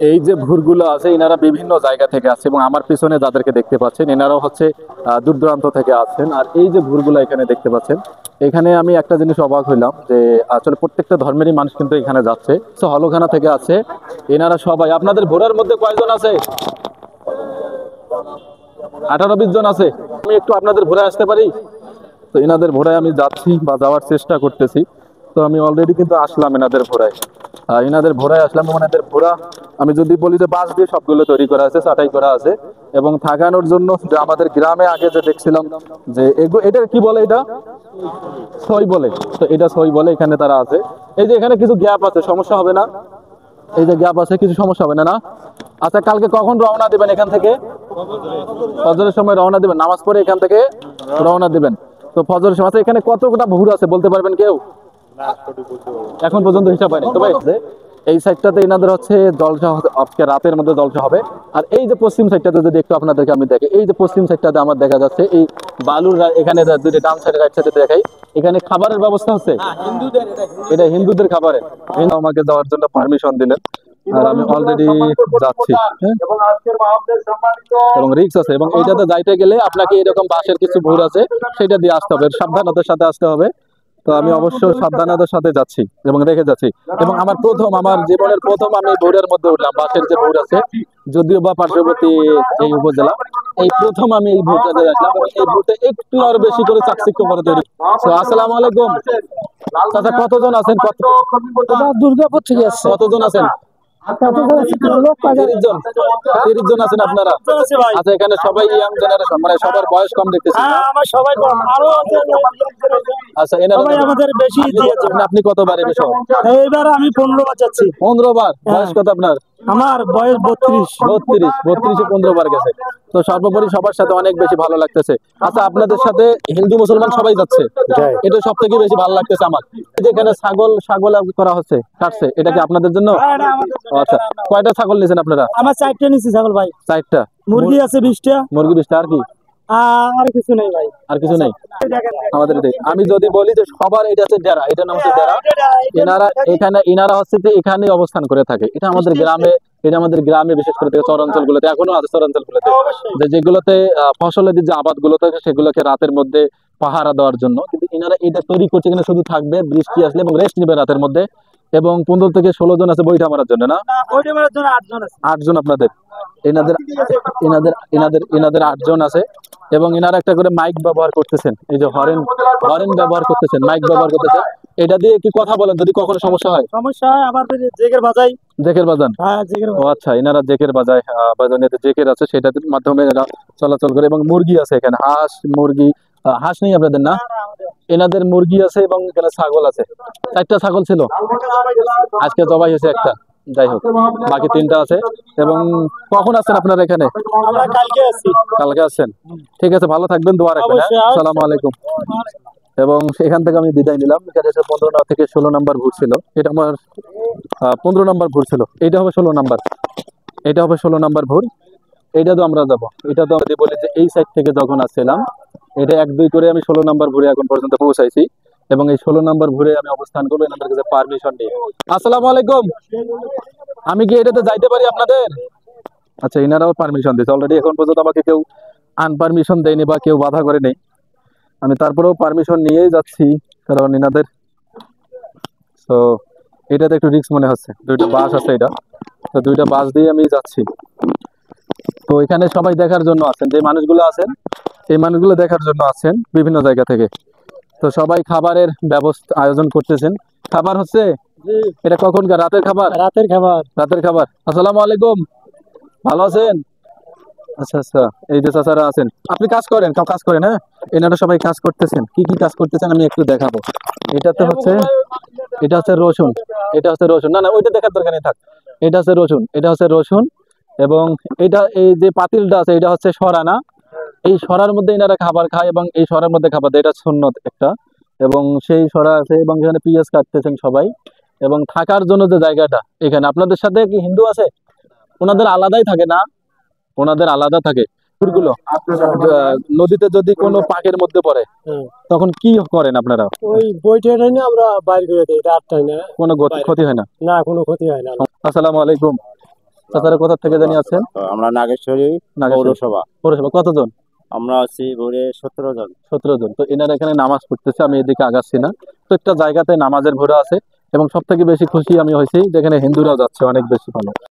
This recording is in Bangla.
এই যে ভুরগুলো আছে এনারা বিভিন্ন জায়গা থেকে আসছে এবং আমার পিছনে যাদেরকে দেখতে পাচ্ছেন এনারাও হচ্ছে দূর দূরান্ত থেকে আসছেন। আর এই যে ভুরগুলো এখানে দেখতে পাচ্ছেন, এখানে আমি একটা জিনিস অবাক হইলাম যে আসলে প্রত্যেকটা ধর্মেরই মানুষ কিন্তু এখানে যাচ্ছে। তো হলখানা থেকে আছে এনারা সবাই। আপনাদের ভোরের মধ্যে কয়জন আছে? 18-20 জন আছে। আমি একটু আপনাদের ভোরে আসতে পারি? তো এনাদের ভোরায় আমি যাচ্ছি বা যাওয়ার চেষ্টা করতেছি। তো আমি অলরেডি কিন্তু আসলাম এনাদের ভোরায়। এনাদের ভোরায় আসলাম এবং এনাদের ভোরা আমি যদি বলি যে বাঁশ দিয়ে সবগুলো তৈরি করা আছে, ছাঁটাই করা আছে এবং থাকানোর জন্য যে আমাদের গ্রামে আগে যে দেখছিলাম যে এটা কি বলে, এটা ছই বলে। তো এটা ছই বলে, এখানে তারা আছে। এই যে এখানে কিছু গ্যাপ আছে, সমস্যা হবে না? এই যে গ্যাপ আছে, কিছু সমস্যা হবে না না? আচ্ছা, কালকে কখন রওনা দিবেন এখান থেকে? ফজরের সময় রওনা দিবেন, নামাজ পড়ে এখান থেকে রওনা দিবেন। তো ফজরের সময়। আচ্ছা, এখানে কতটা ভোর আছে বলতে পারবেন কেউ? এখন পর্যন্ত হিসাব হয়নি তো ভাই। এই সাইডটাতে এনাদের হচ্ছে জলসা আজকে রাতের মধ্যে জলসা হবে। আর এই যে পশ্চিম সাইডটাতে যদি একটু আপনাদেরকে আমি দেখি, এই যে পশ্চিম সাইডটাতে আমার দেখা যাচ্ছে এই বালুর এখানে দুটো ডান সাইডে রাইট সাইডে দেখাই, এখানে খাবারের ব্যবস্থা হচ্ছে। এটা হিন্দুদের খাবারের। আমাকে যাওয়ার জন্য পারমিশন দিলেন আর আমি অলরেডি যাচ্ছি। হ্যাঁ, এবং রিক্স আছে এবং এইটাতে যাইতে গেলে আপনাকে এরকম বাঁশের কিছু ভুর আছে, সেটা দিয়ে আসতে হবে, সাবধানতার সাথে আসতে হবে। তো আমি অবশ্য সাবধানতার সাথে যাচ্ছি এবং রেখে যাচ্ছি। এবং আমার জীবনের প্রথম আমি ভোরের মধ্যে উঠলাম, বাসের যে ভোর আছে, যদিও বা পার্শ্ববর্তী এই উপজেলা, এই প্রথম আমি এই ভোরটাতে আসলাম এবং এই ভোরটা একটু আরো বেশি করে চাকচিক্য করে তৈরি। তো আসসালামু আলাইকুম চাচা, কতজন আছেন? দুর্গাপুর থেকে আসছে। কতজন আছেন? 30 জন। 30 জন আছেন আপনারা? আচ্ছা, এখানে সবাই ইয়াং জেনারেশন, মানে সবার বয়স কম দেখতেছি। আমার সবাই কম, আরো আচ্ছা, সবাই আমাদের বেশি দিয়েছে। আপনি কতবার এসে? এইবার আমি 15 বাজাচ্ছি। 15 বার? বয়স কত আপনার? আমার বয়স 32। 32 15 বার গেছে। তো সর্বোপরি সবার সাথে অনেক বেশি ভালো লাগতেছে। আচ্ছা, আপনাদের সাথে হিন্দু মুসলমান সবাই যাচ্ছে, এটা সব থেকে বেশি ভালো লাগতেছে আমার। যেখানে ছাগল ছাগল করা হচ্ছে, কাটছে, এটা কি আপনাদের জন্য? আচ্ছা, কয়টা ছাগল নিয়েছেন আপনারা? আমার 4টা নিছি ছাগল ভাই। 4টা? মুরগি আছে 20টা। মুরগি 20টা? আর কি? আর কিছু নেই ভাই। আর কিছু নেই আমাদের এটাই। আমি যদি বলি যে সবার এটা হচ্ছে ডেরা, এটার নাম হচ্ছে ডেরা। এনারা হচ্ছে যে এখানে অবস্থান করে থাকে। এটা আমাদের গ্রামে, বিশেষ করে চরাঞ্চল গুলোতে এখনো আছে। চরাঞ্চল গুলোতে যেগুলোতে ফসলের যে আবাদ গুলো থাকে সেগুলোকে রাতের মধ্যে পাহারা দেওয়ার জন্য কিন্তু এনারা এটা তৈরি করছে। এখানে শুধু থাকবে বৃষ্টি আসলে এবং রেস্ট নিবে রাতের মধ্যে। এবং 15 থেকে 16 জন আছে বইটা মারার জন্য না? 8 জন আপনাদের? এনাদের এনাদের 8 জন আছে এবং এনারা একটা করে মাইক ব্যবহার করতেছেন। এই যে হরেন হরেন ব্যবহার করতেছেন, মাইক ব্যবহার করতেছেন। এটা দিয়ে কি কথা বলেন যদি কখনো সমস্যা হয়? আবার জেকের বাজাই। জেকের বাজান? হ্যাঁ, জেকের। ও আচ্ছা, এনারা জেকের বাজায়, বাজানিতে জেকের আছে, সেটার মাধ্যমে এরা চলাচল করে। এবং মুরগি আছে এখানে, হাঁস মুরগি। হাঁস নেই আপনাদের না? এনাদের মুরগি আছে এবং এখানে ছাগল আছে। 4টা ছাগল ছিল, আজকে জবাই হয়েছে একটা। যাই হোক, বাকি 3টা আছে। এবং কখন আসছেন আপনারা এখানে? আমরা কালকে আসছি। কালকে আসছেন? ঠিক আছে, ভালো থাকবেন, দোয়া রাখবেন। আসসালামু আলাইকুম। এবং সেখান থেকে আমি বিদায় নিলাম। এখানে 15 থেকে 16 নাম্বার ভোট ছিল। এটা আমার 15 নাম্বার ভোট ছিল। এটা হবে 16 নাম্বার। এটা হবে 16 নাম্বার ভোট। এটা তো আমরা যাবো। এটা তো আমরা বলি যে এই সাইড থেকে যখন আসছিলাম, এটা 1-2 করে আমি 16 নাম্বার ভোরে এখন পর্যন্ত পৌঁছাইছি। এবং এই 16 নাম্বার ভোরে আমি অবস্থান করবো এনাদের কাছে পারমিশন নিয়ে। আসসালামু আলাইকুম, আমি কি এটাতে যাইতে পারি আপনাদের? আচ্ছা, এনারাও পারমিশন দিয়েছে অলরেডি। এখন পর্যন্ত আমাকে কেউ আনপারমিশন দেয়নি বা কেউ বাধা করে নেই। আমি তারপরেও পারমিশন নিয়েই যাচ্ছি, কারণ এনাদের তো এটাতে একটু রিস্ক মনে হচ্ছে। 2টা বাস আছে এটা, তো 2টা বাস দিয়ে আমি যাচ্ছি। তো এখানে সবাই দেখার জন্য আছেন, যে মানুষগুলো আছেন এই মানুষগুলো দেখার জন্য আছেন বিভিন্ন জায়গা থেকে। তো সবাই খাবারের ব্যবস্থা আয়োজন করতেছেন। খাবার হচ্ছে? এটা কখনকার রাতের খাবার? রাতের খাবার। রাতের খাবার। আসসালামু আলাইকুম, ভালো আছেন? আচ্ছা আচ্ছা, এই যে চাচারা আছেন, আপনি কাজ করেন? কাজ করেন? হ্যাঁ, এনারা সবাই কাজ করতেছেন। কি কি কাজ করতেছেন আমি একটু দেখাবো। এটাতে হচ্ছে, এটা হচ্ছে রসুন। এটা হচ্ছে রসুন, না না ওইটা দেখার দরকার নেই, থাক। এটা হচ্ছে রসুন, এটা হচ্ছে রসুন। এবং এটা এই যে পাতিলটা আছে এটা হচ্ছে সরা না? এই সরার মধ্যে এনারা খাবার খায় এবং এই সরার মধ্যে খাবার দেয়, এটা সুন্নত একটা। এবং সেই সরা আছে এবং এখানে পেঁয়াজ কাটতেছেন সবাই। এবং থাকার জন্য যে জায়গাটা এখানে, আপনাদের সাথে কি হিন্দু আছে? ওনাদের আলাদাই থাকে না? ওনাদের আলাদা থাকে। গুলো নদীতে যদি কোনো পাকের মধ্যে পড়ে তখন কি করেন আপনারা? ওই বইটা না আমরা বাইর করে দেই, রাতটাই না। কোনো ক্ষতি হয় না? না, কোনো ক্ষতি হয় না। আসসালামু আলাইকুম। চাচারা কোথা থেকে জানি আছেন? আমরা নাগেশ্বরী নাগেশ্বরী পৌরসভা। পৌরসভা কতজন? আমরা আছি ভোরে 17 জন। 17 জন। তো এনারা এখানে নামাজ পড়তেছে, আমি এদিকে আগাচ্ছি না। তো একটা জায়গাতে নামাজের ভোরে আছে এবং সব থেকে বেশি খুশি আমি হয়েছি যেখানে হিন্দুরাও যাচ্ছে অনেক বেশি ভালো।